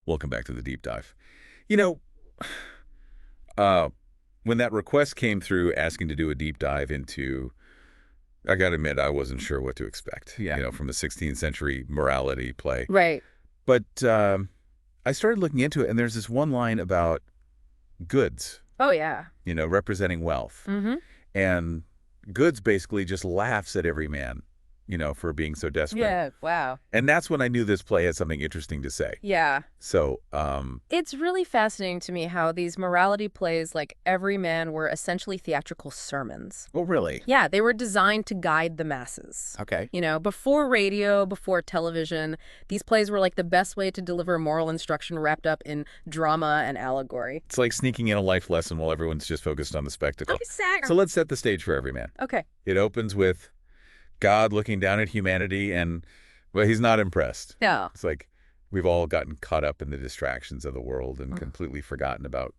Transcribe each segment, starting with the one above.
Welcome back to the deep dive. You know, uh, when that request came through asking to do a deep dive into, I got to admit, I wasn't sure what to expect, Yeah. from the 16th century morality play. Right. But I started looking into it, and there's this one line about goods, Oh, yeah. representing wealth. Mm-hmm. And goods basically just laughs at every man, for being so desperate. Yeah. Wow. And that's when I knew this play had something interesting to say. Yeah. So, It's really fascinating to me how these morality plays like Everyman were essentially theatrical sermons. oh, really? Yeah, they were designed to guide the masses. Okay. Before radio, before television, these plays were like the best way to deliver moral instruction wrapped up in drama and allegory. It's like sneaking in a life lesson while everyone's just focused on the spectacle. Exactly. So let's set the stage for Everyman. Okay. It opens with God looking down at humanity and, well, he's not impressed. Yeah. It's like we've all gotten caught up in the distractions of the world and completely forgotten about,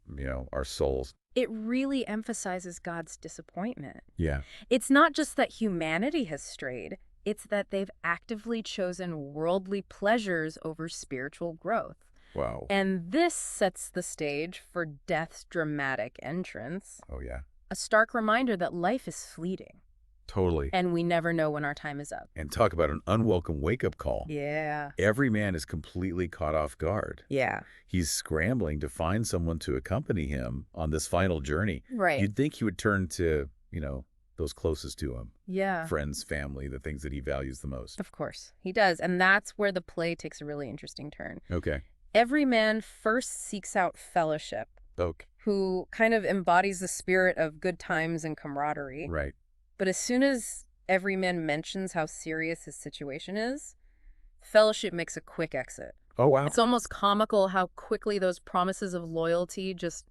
our souls. It really emphasizes God's disappointment. Yeah. It's not just that humanity has strayed, it's that they've actively chosen worldly pleasures over spiritual growth. Wow. And this sets the stage for death's dramatic entrance, Oh, yeah. a stark reminder that life is fleeting, Totally. and we never know when our time is up. And talk about an unwelcome wake-up call. Yeah. Every man is completely caught off guard. Yeah. He's scrambling to find someone to accompany him on this final journey. Right. You'd think he would turn to, those closest to him. Yeah. Friends, family, the things that he values the most. Of course, he does. And that's where the play takes a really interesting turn. Okay. Every man first seeks out fellowship, Okay. who kind of embodies the spirit of good times and camaraderie. Right. But as soon as every man mentions how serious his situation is, fellowship makes a quick exit. Oh, wow. It's almost comical how quickly those promises of loyalty just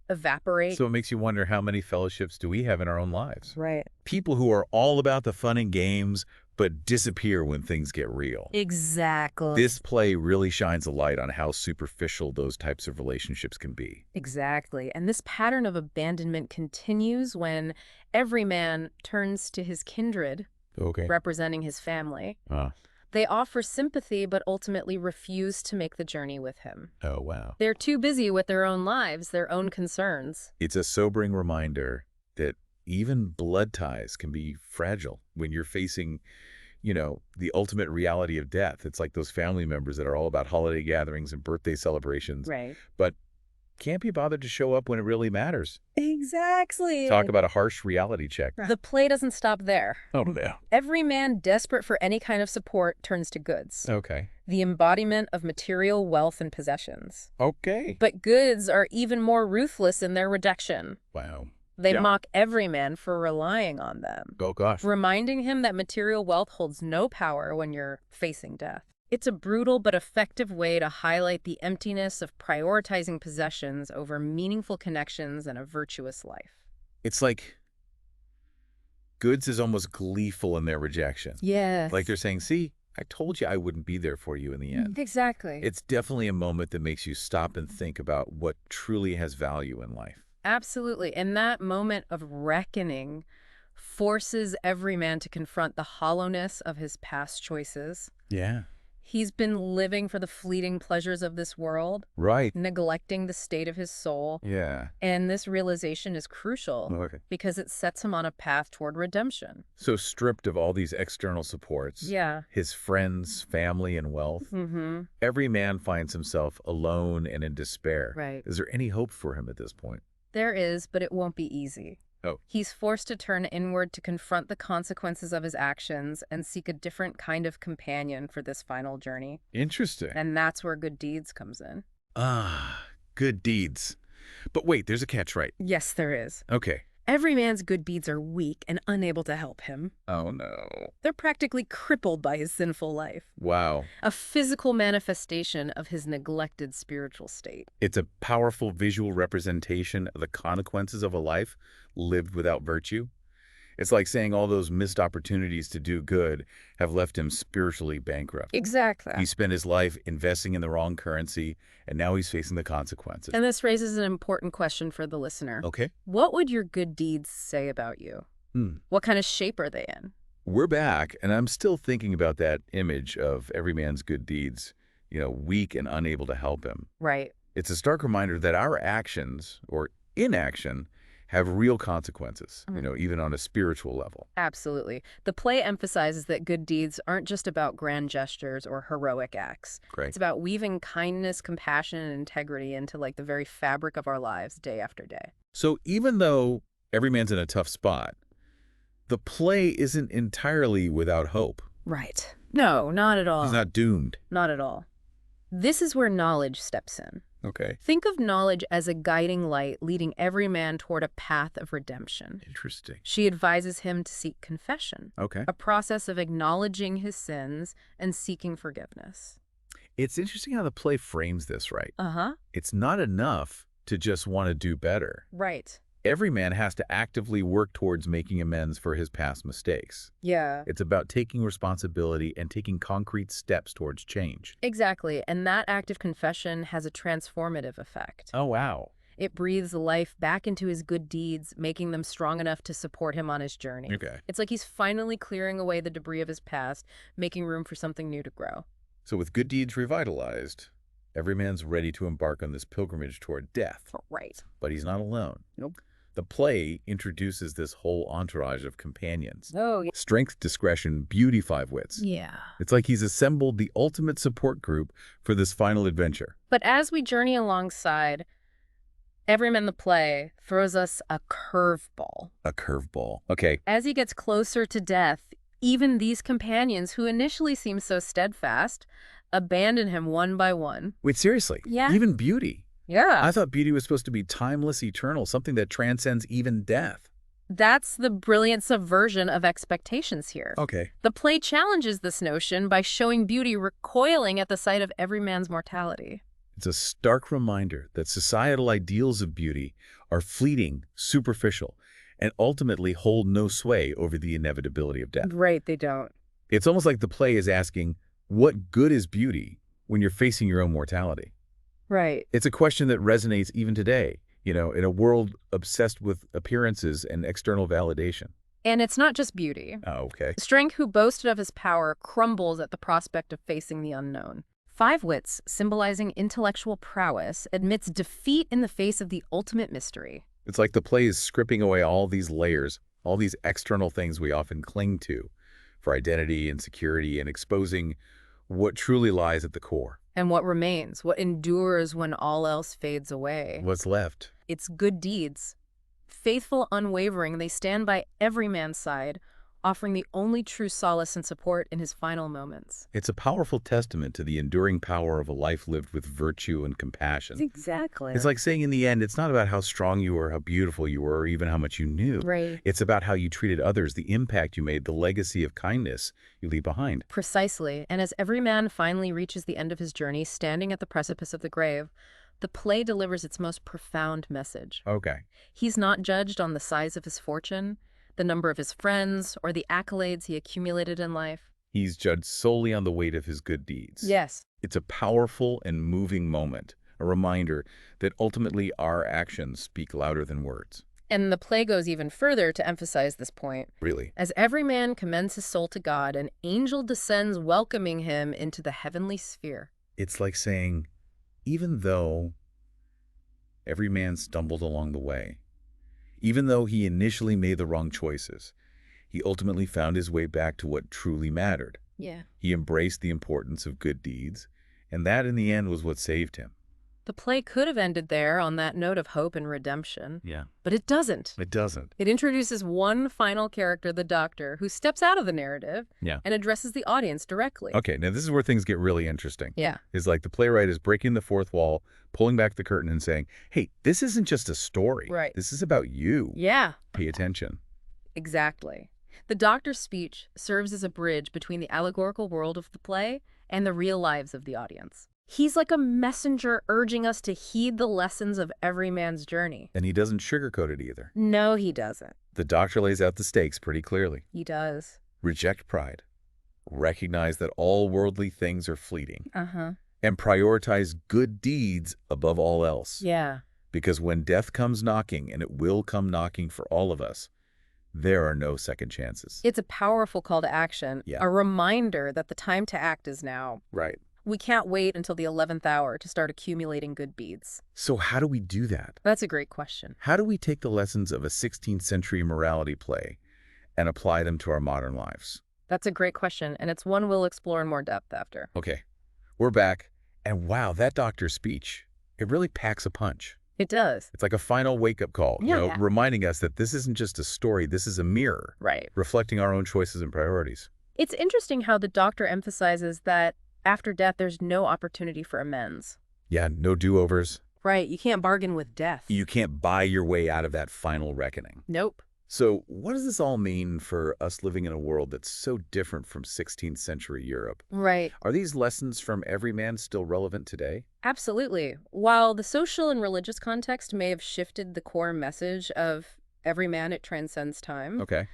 evaporate. So it makes you wonder, how many fellowships do we have in our own lives? Right. People who are all about the fun and games, but disappear when things get real. Exactly. This play really shines a light on how superficial those types of relationships can be. Exactly. And this pattern of abandonment continues when every man turns to his kindred, Okay. representing his family. Ah. They offer sympathy but ultimately refuse to make the journey with him. Oh, wow. They're too busy with their own lives, their own concerns. It's a sobering reminder that even blood ties can be fragile when you're facing, the ultimate reality of death. It's like those family members that are all about holiday gatherings and birthday celebrations, Right. but can't be bothered to show up when it really matters. Exactly. Talk about a harsh reality check. The play doesn't stop there. Oh, yeah. Every man desperate for any kind of support turns to goods, Okay. the embodiment of material wealth and possessions. Okay. But goods are even more ruthless in their rejection. Wow. They Yeah. mock every man for relying on them, Oh, gosh. reminding him that material wealth holds no power when you're facing death. It's a brutal but effective way to highlight the emptiness of prioritizing possessions over meaningful connections and a virtuous life. It's like goods is almost gleeful in their rejection. Yes. Like they're saying, see, I told you I wouldn't be there for you in the end. Exactly. It's definitely a moment that makes you stop and think about what truly has value in life. Absolutely. And that moment of reckoning forces every man to confront the hollowness of his past choices. Yeah. He's been living for the fleeting pleasures of this world, Right. neglecting the state of his soul. Yeah. And this realization is crucial Okay. because it sets him on a path toward redemption. So stripped of all these external supports, Yeah. his friends, family, and wealth, Mm-hmm. every man finds himself alone and in despair. Right. Is there any hope for him at this point? There is, but it won't be easy. Oh. He's forced to turn inward to confront the consequences of his actions and seek a different kind of companion for this final journey. Interesting. And that's where good deeds comes in. Ah, good deeds. But wait, there's a catch, right? Yes, there is. Okay. Every man's good deeds are weak and unable to help him. Oh, no. They're practically crippled by his sinful life, Wow. a physical manifestation of his neglected spiritual state. It's a powerful visual representation of the consequences of a life lived without virtue. It's like saying all those missed opportunities to do good have left him spiritually bankrupt. Exactly. He spent his life investing in the wrong currency, and now he's facing the consequences. And this raises an important question for the listener. Okay. What would your good deeds say about you? What kind of shape are they in? We're back, and I'm still thinking about that image of every man's good deeds, weak and unable to help him. Right. It's a stark reminder that our actions or inaction have real consequences, even on a spiritual level. Absolutely. The play emphasizes that good deeds aren't just about grand gestures or heroic acts. Great. It's about weaving kindness, compassion, and integrity into like the very fabric of our lives day after day. So even though every man's in a tough spot, the play isn't entirely without hope. Right. No, not at all. He's not doomed. Not at all. This is where knowledge steps in. Okay. Think of knowledge as a guiding light leading every man toward a path of redemption. Interesting. She advises him to seek confession, Okay. a process of acknowledging his sins and seeking forgiveness. It's interesting how the play frames this, right? Uh-huh. It's not enough to just want to do better. Right. Every man has to actively work towards making amends for his past mistakes. Yeah. It's about taking responsibility and taking concrete steps towards change. Exactly. And that act of confession has a transformative effect. Oh, wow. It breathes life back into his good deeds, making them strong enough to support him on his journey. Okay. It's like he's finally clearing away the debris of his past, making room for something new to grow. So with good deeds revitalized, every man's ready to embark on this pilgrimage toward death. Right. But he's not alone. Nope. The play introduces this whole entourage of companions. Oh, yeah. Strength, discretion, beauty, 5 wits. Yeah. It's like he's assembled the ultimate support group for this final adventure. But as we journey alongside, Everyman the play throws us a curveball. A curveball. Okay. As he gets closer to death, even these companions, who initially seem so steadfast, abandon him one by one. Wait, seriously? Yeah. Even beauty? Yeah. I thought beauty was supposed to be timeless, eternal, something that transcends even death. That's the brilliant subversion of expectations here. Okay. The play challenges this notion by showing beauty recoiling at the sight of every man's mortality. It's a stark reminder that societal ideals of beauty are fleeting, superficial, and ultimately hold no sway over the inevitability of death. Right, they don't. It's almost like the play is asking, what good is beauty when you're facing your own mortality? Right. It's a question that resonates even today, in a world obsessed with appearances and external validation. And it's not just beauty. Oh, okay. Strength, who boasted of his power, crumbles at the prospect of facing the unknown. 5 wits, symbolizing intellectual prowess, admits defeat in the face of the ultimate mystery. It's like the play is stripping away all these layers, all these external things we often cling to for identity and security, and exposing what truly lies at the core. And what remains, what endures when all else fades away. What's left? It's good deeds. Faithful, unwavering, they stand by every man's side, offering the only true solace and support in his final moments. It's a powerful testament to the enduring power of a life lived with virtue and compassion. Exactly. It's like saying in the end, it's not about how strong you were, how beautiful you were, or even how much you knew. Right. It's about how you treated others, the impact you made, the legacy of kindness you leave behind. Precisely. And as every man finally reaches the end of his journey, standing at the precipice of the grave, the play delivers its most profound message. Okay. He's not judged on the size of his fortune, the number of his friends, or the accolades he accumulated in life. He's judged solely on the weight of his good deeds. Yes. It's a powerful and moving moment, a reminder that ultimately our actions speak louder than words. And the play goes even further to emphasize this point. Really? As every man commends his soul to God, an angel descends welcoming him into the heavenly sphere. It's like saying, even though every man stumbled along the way, even though he initially made the wrong choices, he ultimately found his way back to what truly mattered. Yeah. He embraced the importance of good deeds, and that in the end was what saved him. The play could have ended there on that note of hope and redemption. Yeah. But it doesn't. It doesn't. It introduces one final character, the doctor, who steps out of the narrative and addresses the audience directly. Okay, now this is where things get really interesting. Yeah. It's like the playwright is breaking the fourth wall, pulling back the curtain and saying, hey, this isn't just a story. Right. This is about you. Yeah. Pay attention. Exactly. The doctor's speech serves as a bridge between the allegorical world of the play and the real lives of the audience. He's like a messenger urging us to heed the lessons of every man's journey. And he doesn't sugarcoat it either. No, he doesn't. The doctor lays out the stakes pretty clearly. He does. Reject pride. Recognize that all worldly things are fleeting. Uh-huh. And prioritize good deeds above all else. Yeah. Because when death comes knocking, and it will come knocking for all of us, there are no second chances. It's a powerful call to action, Yeah. a reminder that the time to act is now. Right. We can't wait until the 11th hour to start accumulating good deeds. So how do we do that? That's a great question. How do we take the lessons of a 16th century morality play and apply them to our modern lives? That's a great question, and it's one we'll explore in more depth after. Okay, we're back, and wow, that doctor's speech, it really packs a punch. It does. It's like a final wake-up call, Yeah. reminding us that this isn't just a story, this is a mirror, Right. reflecting our own choices and priorities. It's interesting how the doctor emphasizes that after death, there's no opportunity for amends. Yeah, no do-overs. Right. You can't bargain with death. You can't buy your way out of that final reckoning. Nope. So what does this all mean for us living in a world that's so different from 16th century Europe? Right. Are these lessons from Everyman still relevant today? Absolutely. While the social and religious context may have shifted the core message of every man it transcends time, Okay.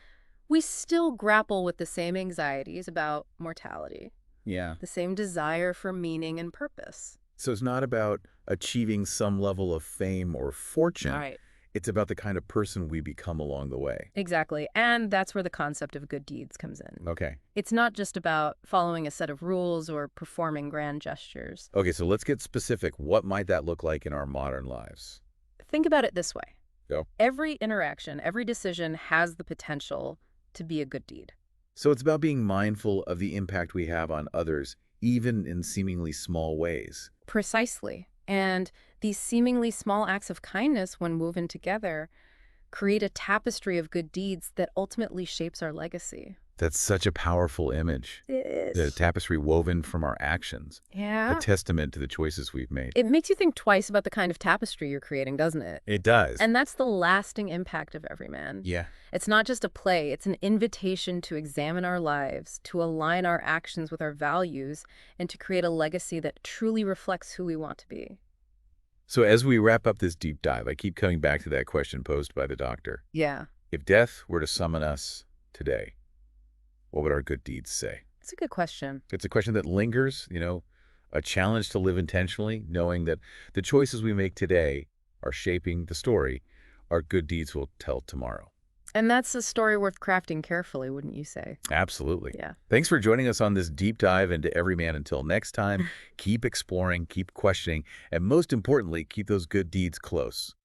we still grapple with the same anxieties about mortality, Yeah. the same desire for meaning and purpose. So it's not about achieving some level of fame or fortune. Right. It's about the kind of person we become along the way. Exactly. And that's where the concept of good deeds comes in. Okay. It's not just about following a set of rules or performing grand gestures. Okay, so let's get specific. What might that look like in our modern lives? Think about it this way. Go. Every interaction, every decision has the potential to be a good deed. So it's about being mindful of the impact we have on others, even in seemingly small ways. Precisely. And these seemingly small acts of kindness, when woven together, create a tapestry of good deeds that ultimately shapes our legacy. That's such a powerful image. It The is. tapestry woven from our actions, a Yeah. testament to the choices we've made. It makes you think twice about the kind of tapestry you're creating, doesn't it? It does. And that's the lasting impact of Everyman. Yeah. It's not just a play, it's an invitation to examine our lives, to align our actions with our values, and to create a legacy that truly reflects who we want to be. So as we wrap up this deep dive, I keep coming back to that question posed by the doctor. Yeah. If death were to summon us today, what would our good deeds say? It's a good question. It's a question that lingers, a challenge to live intentionally, knowing that the choices we make today are shaping the story our good deeds will tell tomorrow. And that's a story worth crafting carefully, wouldn't you say? Absolutely. Yeah. Thanks for joining us on this deep dive into Everyman. Until next time, keep exploring, keep questioning, and most importantly, keep those good deeds close.